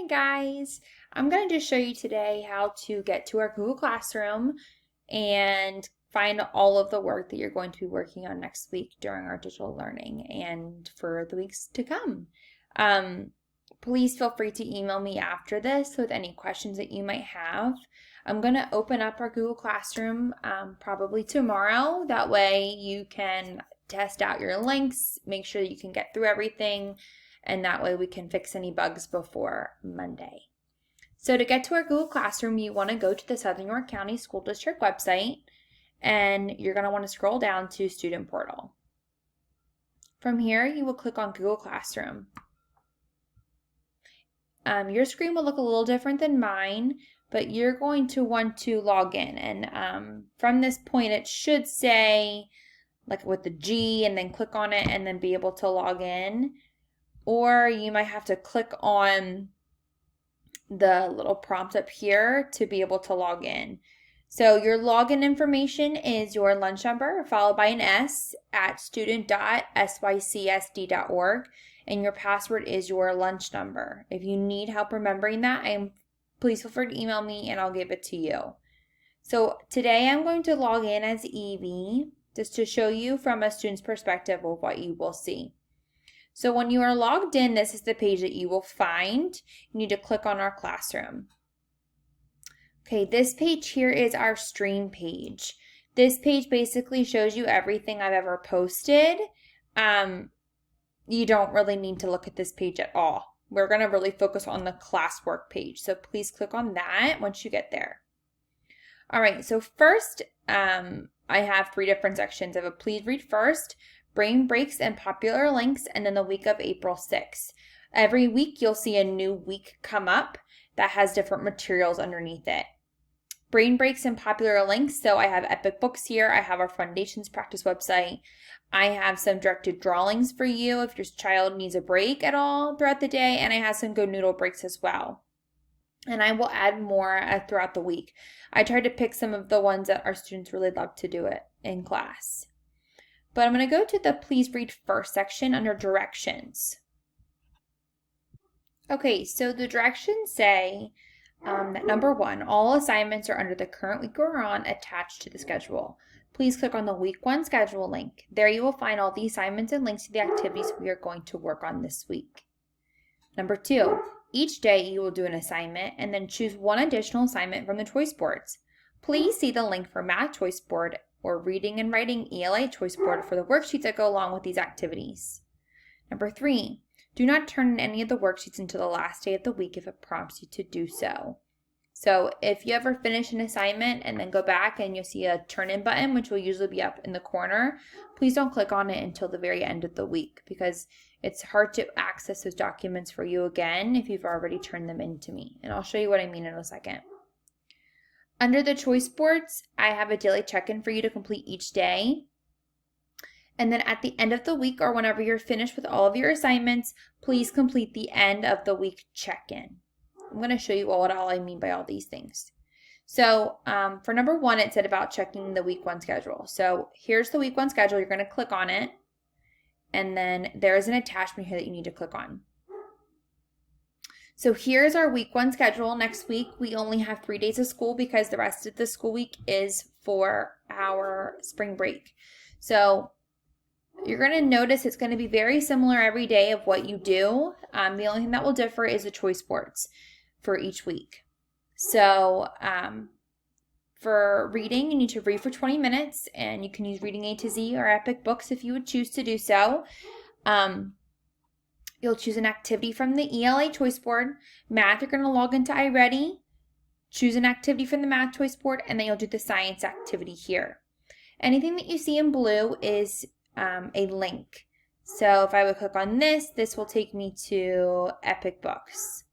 guys. I'm going to just show you today how to get to our Google Classroom and find all of the work that you're going to be working on next week during our digital learning and for the weeks to come. Please feel free to email me after this with any questions that you might have. I'm going to open up our Google Classroom probably tomorrow. That way you can test out your links, make sure you can get through everything, and that way we can fix any bugs before Monday. So to get to our Google Classroom, you want to go to the Southern York County School District website, and you're going to want to scroll down to Student Portal. From here, you will click on Google Classroom. Your screen will look a little different than mine, but you're going to want to log in. And from this point, it should say, like with the G, and then click on it and then be able to log in. Or you might have to click on the little prompt up here to be able to log in. So your login information is your lunch number followed by an S at student.sycsd.org, and your password is your lunch number. If you need help remembering that, please feel free to email me and I'll give it to you. So today I'm going to log in as Evie just to show you from a student's perspective of what you will see. So when you are logged in, this is the page that you will find. You need to click on our classroom. Okay, this page here is our stream page. This page basically shows you everything I've ever posted. You don't really need to look at this page at all. We're going to really focus on the classwork page. So please click on that once you get there. All right, so first, I have 3 different sections. I have a please read first, brain breaks and popular links, and then the week of April 6th. Every week you'll see a new week come up that has different materials underneath it. Brain breaks and popular links, so I have epic books here. I have our foundations practice website. I have some directed drawings for you if your child needs a break at all throughout the day, and I have some Go Noodle breaks as well. And I will add more throughout the week. I tried to pick some of the ones that our students really love to do it in class. But I'm going to go to the please read first section under directions. Okay, so the directions say that number 1, all assignments are under the current week we're on attached to the schedule. Please click on the week 1 schedule link. There you will find all the assignments and links to the activities we are going to work on this week. Number 2, each day you will do an assignment and then choose one additional assignment from the choice boards. Please see the link for Math Choice Board or Reading and Writing ELA Choice Board for the worksheets that go along with these activities. Number 3, do not turn in any of the worksheets until the last day of the week if it prompts you to do so. So if you ever finish an assignment and then go back and you'll see a turn in button, which will usually be up in the corner, please don't click on it until the very end of the week because it's hard to access those documents for you again if you've already turned them in to me. And I'll show you what I mean in a second. Under the choice boards, I have a daily check-in for you to complete each day. And then at the end of the week or whenever you're finished with all of your assignments, please complete the end of the week check-in. I'm going to show you what all I mean by all these things. So for number 1, it said about checking the week 1 schedule. So here's the week 1 schedule. You're going to click on it. And then there's an attachment here that you need to click on. So here's our week 1 schedule. Next week, we only have 3 days of school because the rest of the school week is for our spring break. So you're going to notice it's going to be very similar every day of what you do. The only thing that will differ is the choice boards for each week. So for reading, you need to read for 20 minutes, and you can use Reading A to Z or Epic Books if you would choose to do so. You'll choose an activity from the ELA choice board. Math, you're going to log into iReady, choose an activity from the Math choice board, and then you'll do the science activity here. Anything that you see in blue is a link. So if I would click on this, this will take me to Epic Books.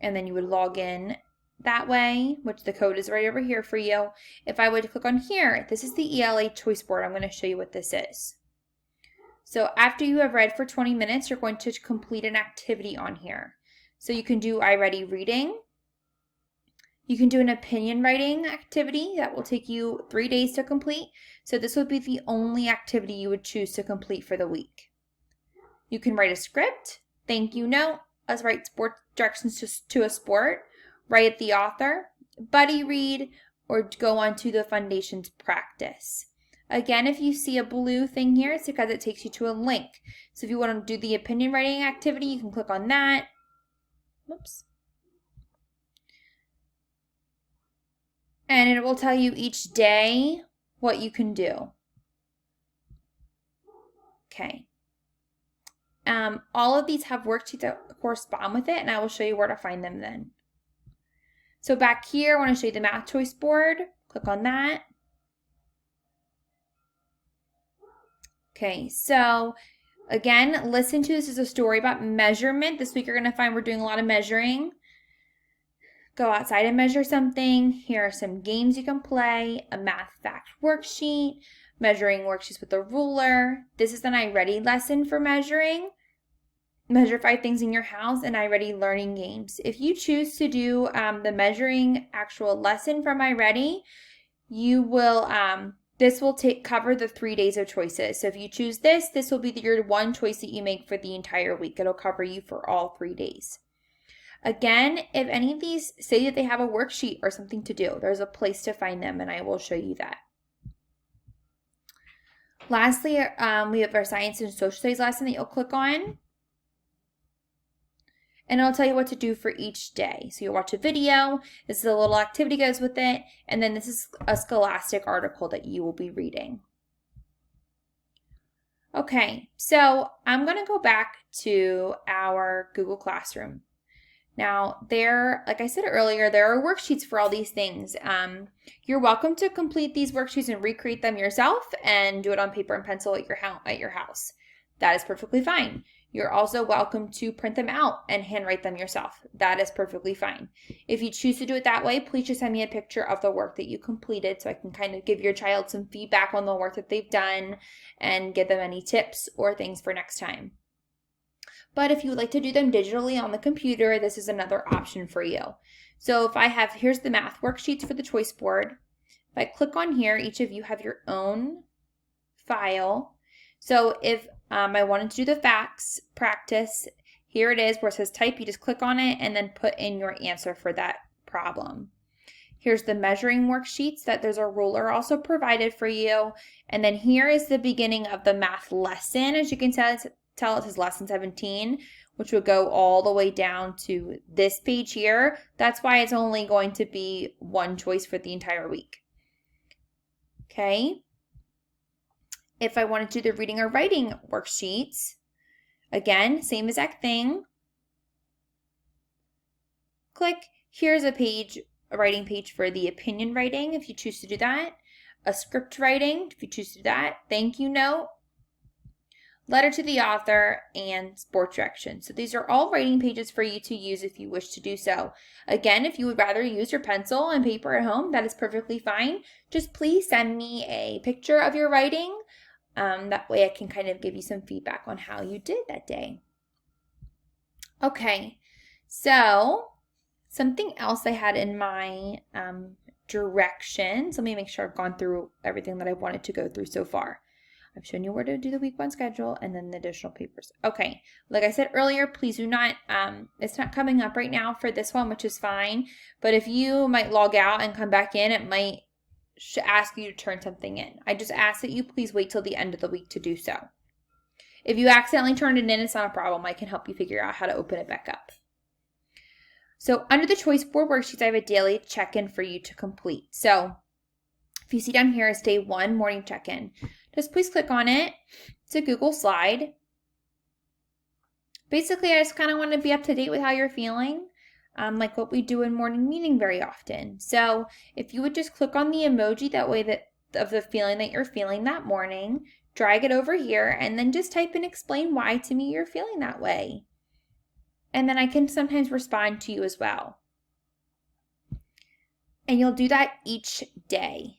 And then you would log in that way, which the code is right over here for you. If I would click on here, this is the ELA choice board. I'm going to show you what this is. So after you have read for 20 minutes, you're going to complete an activity on here. So you can do iReady reading. You can do an opinion writing activity that will take you 3 days to complete. So this would be the only activity you would choose to complete for the week. You can write a script, thank you note, us write sport directions to a sport, write the author, buddy read, or go on to the foundations practice. Again, if you see a blue thing here, it's because it takes you to a link. So if you want to do the opinion writing activity, you can click on that. Whoops. And it will tell you each day what you can do. Okay. All of these have worksheets that correspond with it, and I will show you where to find them then. So back here, I want to show you the math choice board. Click on that. Okay, so again, listen to this as a story about measurement. This week you're going to find we're doing a lot of measuring. Go outside and measure something. Here are some games you can play, a math fact worksheet, measuring worksheets with a ruler. This is an I Ready lesson for measuring. Measure 5 things in your house and I Ready learning games. If you choose to do the measuring actual lesson from I Ready, you will this will cover the 3 days of choices. So if you choose this will be your one choice that you make for the entire week. It'll cover you for all 3 days. Again, if any of these say that they have a worksheet or something to do, there's a place to find them, and I will show you that. Lastly, we have our science and social studies lesson that you'll click on. And it'll tell you what to do for each day. So you'll watch a video, this is a little activity goes with it, and then this is a Scholastic article that you will be reading. Okay, so I'm going to go back to our Google Classroom. Now, like I said earlier, there are worksheets for all these things. You're welcome to complete these worksheets and recreate them yourself and do it on paper and pencil at your house. That is perfectly fine. You're also welcome to print them out and handwrite them yourself. That is perfectly fine. If you choose to do it that way, please just send me a picture of the work that you completed so I can kind of give your child some feedback on the work that they've done and give them any tips or things for next time. But if you would like to do them digitally on the computer, this is another option for you. So here's the math worksheets for the choice board. If I click on here, each of you have your own file. So if I wanted to do the facts practice, here it is where it says type, you just click on it and then put in your answer for that problem. Here's the measuring worksheets that there's a ruler also provided for you. And then here is the beginning of the math lesson. As you can tell, it says lesson 17, which would go all the way down to this page here. That's why it's only going to be one choice for the entire week. Okay. If I wanted to do the reading or writing worksheets, again, same exact thing. Click. Here's a writing page for the opinion writing, if you choose to do that. A script writing, if you choose to do that. Thank you note. Letter to the author, and sport directions. So these are all writing pages for you to use if you wish to do so. Again, if you would rather use your pencil and paper at home, that is perfectly fine. Just please send me a picture of your writing. That way I can kind of give you some feedback on how you did that day. Okay, so something else I had in my directions. Let me make sure I've gone through everything that I wanted to go through so far. I've shown you where to do the week 1 schedule and then the additional papers. Okay, like I said earlier, please do not, it's not coming up right now for this one, which is fine. But if you might log out and come back in, it might ask you to turn something in. I just ask that you please wait till the end of the week to do so. If you accidentally turned it in, it's not a problem. I can help you figure out how to open it back up. So under the choice board worksheets, I have a daily check-in for you to complete. So if you see down here, it's day 1 morning check-in. Just please click on it. It's a Google slide. Basically, I just kind of want to be up to date with how you're feeling, like what we do in morning meeting very often. So if you would just click on the emoji that way of the feeling that you're feeling that morning, drag it over here, and then just type and explain why to me you're feeling that way. And then I can sometimes respond to you as well. And you'll do that each day,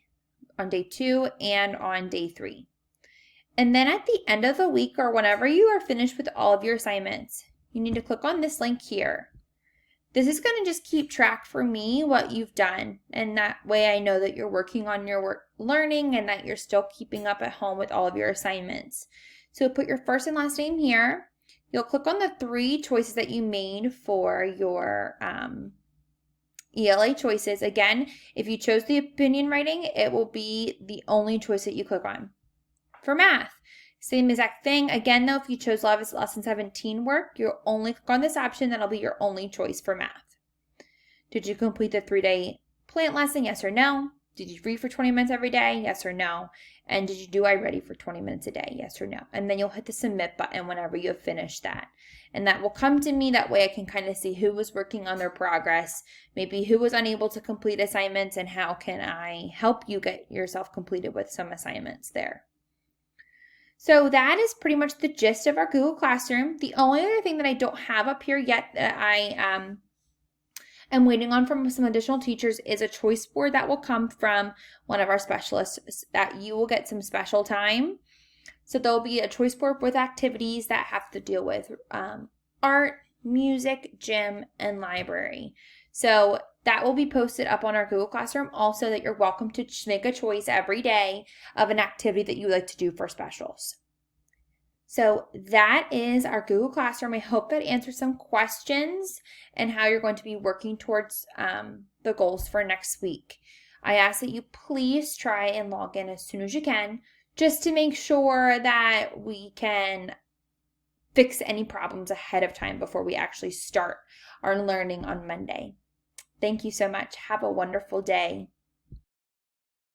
on day 2 and on day 3. And then at the end of the week or whenever you are finished with all of your assignments, you need to click on this link here. This is going to just keep track for me what you've done. And that way I know that you're working on your learning and that you're still keeping up at home with all of your assignments. So put your first and last name here. you'll click on the 3 choices that you made for your ELA choices. Again, if you chose the opinion writing, it will be the only choice that you click on. For math, same exact thing. Again, though, if you chose lesson 17 work, you'll only click on this option. That'll be your only choice for math. Did you complete the 3-day plant lesson? Yes or no? Did you read for 20 minutes every day? Yes or no? And did you do I Ready for 20 minutes a day? Yes or no? And then you'll hit the submit button whenever you have finished that. And that will come to me. That way I can kind of see who was working on their progress, maybe who was unable to complete assignments, and how can I help you get yourself completed with some assignments there. So that is pretty much the gist of our Google Classroom. The only other thing that I don't have up here yet that I am waiting on from some additional teachers is a choice board that will come from one of our specialists that you will get some special time. So there'll be a choice board with activities that have to deal with art, music, gym, and library. So that will be posted up on our Google Classroom also, that you're welcome to make a choice every day of an activity that you like to do for specials. So that is our Google Classroom. I hope that answers some questions and how you're going to be working towards the goals for next week. I ask that you please try and log in as soon as you can, just to make sure that we can fix any problems ahead of time before we actually start our learning on Monday. Thank you so much. Have a wonderful day.